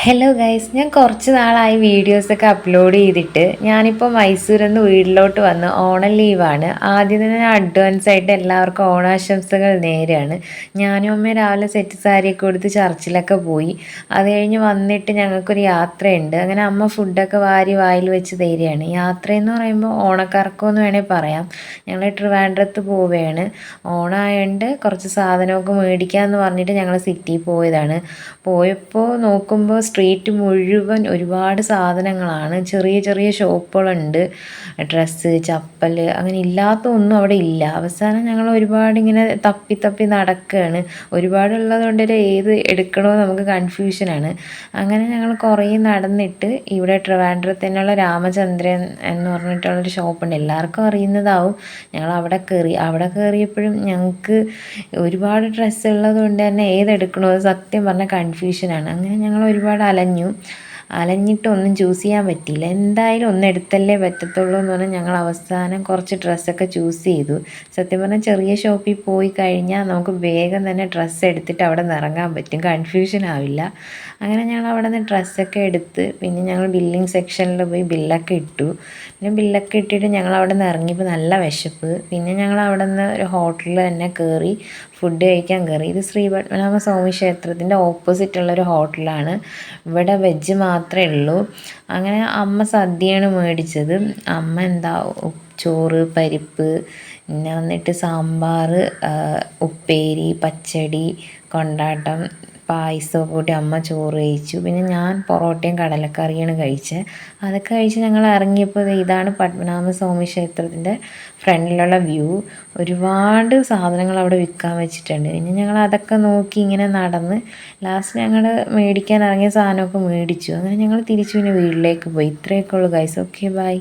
Hello guys, ഞാൻ കുറച്ച് നാളായി വീഡിയോസൊക്കെ അപ്ലോഡ് ചെയ്തിട്ട് ഞാനിപ്പോൾ മൈസൂരിൽ നിന്ന് വീട്ടിലോട്ട് വന്ന് ഓണം ലീവാണ്. ആദ്യം തന്നെ ഞാൻ അഡ്വാൻസ് ആയിട്ട് എല്ലാവർക്കും ഓണാശംസകൾ നേരെയാണ്. ഞാനും അമ്മയും രാവിലെ സെറ്റ് സാരിയൊക്കെ കൊടുത്ത് ചർച്ചിലൊക്കെ പോയി. അത് കഴിഞ്ഞ് വന്നിട്ട് ഞങ്ങൾക്കൊരു യാത്രയുണ്ട്. അങ്ങനെ അമ്മ ഫുഡൊക്കെ വാരി വായിൽ വെച്ച് തരികയാണ്. യാത്രയെന്ന് പറയുമ്പോൾ ഓണക്കറക്കം എന്ന് വേണേൽ പറയാം. ഞങ്ങൾ ട്രിവാൻഡ്രത്ത് പോവുകയാണ്. ഓണമായതുകൊണ്ട് കുറച്ച് സാധനമൊക്കെ മേടിക്കാമെന്ന് പറഞ്ഞിട്ട് ഞങ്ങൾ സിറ്റിയിൽ പോയതാണ്. പോയപ്പോൾ നോക്കുമ്പോൾ സ്ട്രീറ്റ് മുഴുവൻ ഒരുപാട് സാധനങ്ങളാണ്. ചെറിയ ചെറിയ ഷോപ്പുകളുണ്ട്. ഡ്രസ്സ്, ചപ്പൽ, അങ്ങനെ ഇല്ലാത്ത ഒന്നും അവിടെ ഇല്ല. അവസാനം ഞങ്ങൾ ഒരുപാട് ഇങ്ങനെ തപ്പി തപ്പി നടക്കുകയാണ്. ഒരുപാടുള്ളത് കൊണ്ട് ഏത് എടുക്കണമെന്ന് നമുക്ക് കൺഫ്യൂഷനാണ്. അങ്ങനെ ഞങ്ങൾ കുറേ നടന്നിട്ട് ഇവിടെ ട്രിവാൻഡ്രത്ത് തന്നെയുള്ള രാമചന്ദ്രൻ എന്ന് പറഞ്ഞിട്ടുള്ളൊരു ഷോപ്പുണ്ട്. എല്ലാവർക്കും അറിയുന്നതാവും. ഞങ്ങൾ അവിടെ കയറി. അവിടെ കയറിയപ്പോഴും ഞങ്ങൾക്ക് ഒരുപാട് ഡ്രസ്സ് ഉള്ളത് കൊണ്ട് തന്നെ ഏതെടുക്കണമെന്ന് സത്യം പറഞ്ഞാൽ കൺഫ്യൂഷനാണ്. അങ്ങനെ ഞങ്ങൾ ഒരുപാട് അലഞ്ഞിട്ടൊന്നും ചൂസ് ചെയ്യാൻ പറ്റിയില്ല. എന്തായാലും ഒന്നെടുത്തല്ലേ പറ്റത്തുള്ളൂ എന്ന് പറഞ്ഞാൽ ഞങ്ങൾ അവസാനം കുറച്ച് ഡ്രസ്സൊക്കെ ചൂസ് ചെയ്തു. സത്യം പറഞ്ഞാൽ ചെറിയ ഷോപ്പിൽ പോയി കഴിഞ്ഞാൽ നമുക്ക് വേഗം തന്നെ ഡ്രസ്സ് എടുത്തിട്ട് അവിടെ നിന്ന് ഇറങ്ങാൻ പറ്റും, കൺഫ്യൂഷൻ ആവില്ല. അങ്ങനെ ഞങ്ങൾ അവിടെ നിന്ന് ഡ്രസ്സൊക്കെ എടുത്ത് പിന്നെ ഞങ്ങൾ ബില്ലിംഗ് സെക്ഷനിൽ പോയി ബില്ലൊക്കെ ഇട്ടു. പിന്നെ ബില്ലൊക്കെ ഇട്ടിട്ട് ഞങ്ങൾ അവിടെ നിന്ന് ഇറങ്ങിയപ്പോൾ നല്ല വിശപ്പ്. പിന്നെ ഞങ്ങൾ അവിടെ നിന്ന് ഒരു ഹോട്ടലിൽ തന്നെ കയറി ഫുഡ് കഴിക്കാൻ കയറി. ഇത് ശ്രീ പത്മനാഭ സ്വാമി ക്ഷേത്രത്തിൻ്റെ ഓപ്പോസിറ്റുള്ളൊരു ഹോട്ടലാണ്. ഇവിടെ വെജ് മാത്രമേ ഉള്ളൂ. അങ്ങനെ അമ്മ സദ്യയാണ് മേടിച്ചത്. അമ്മ ചോറ്, പരിപ്പ്, പിന്നെ വന്നിട്ട് സാമ്പാർ, ഉപ്പേരി, പച്ചടി, കൊണ്ടാട്ടം, പായസമൊക്കെ കൂട്ടി അമ്മ ചോറ് കഴിച്ചു. പിന്നെ ഞാൻ പൊറോട്ടയും കടലക്കറിയാണ് കഴിച്ചത്. അതൊക്കെ കഴിച്ച് ഞങ്ങൾ ഇറങ്ങിയപ്പോൾ ഇതാണ് പത്മനാഭസ്വാമി ക്ഷേത്രത്തിൻ്റെ ഫ്രണ്ടിലുള്ള വ്യൂ. ഒരുപാട് സാധനങ്ങൾ അവിടെ വിൽക്കാൻ വെച്ചിട്ടുണ്ട്. പിന്നെ ഞങ്ങൾ അതൊക്കെ നോക്കി ഇങ്ങനെ നടന്ന് ലാസ്റ്റ് ഞങ്ങൾ മേടിക്കാൻ ഇറങ്ങിയ സാധനമൊക്കെ മേടിച്ചു. അങ്ങനെ ഞങ്ങൾ തിരിച്ചു പിന്നെ വീട്ടിലേക്ക് പോയി. ഇത്രയൊക്കെ ഉള്ളൂ ഗൈസ്. Okay, by.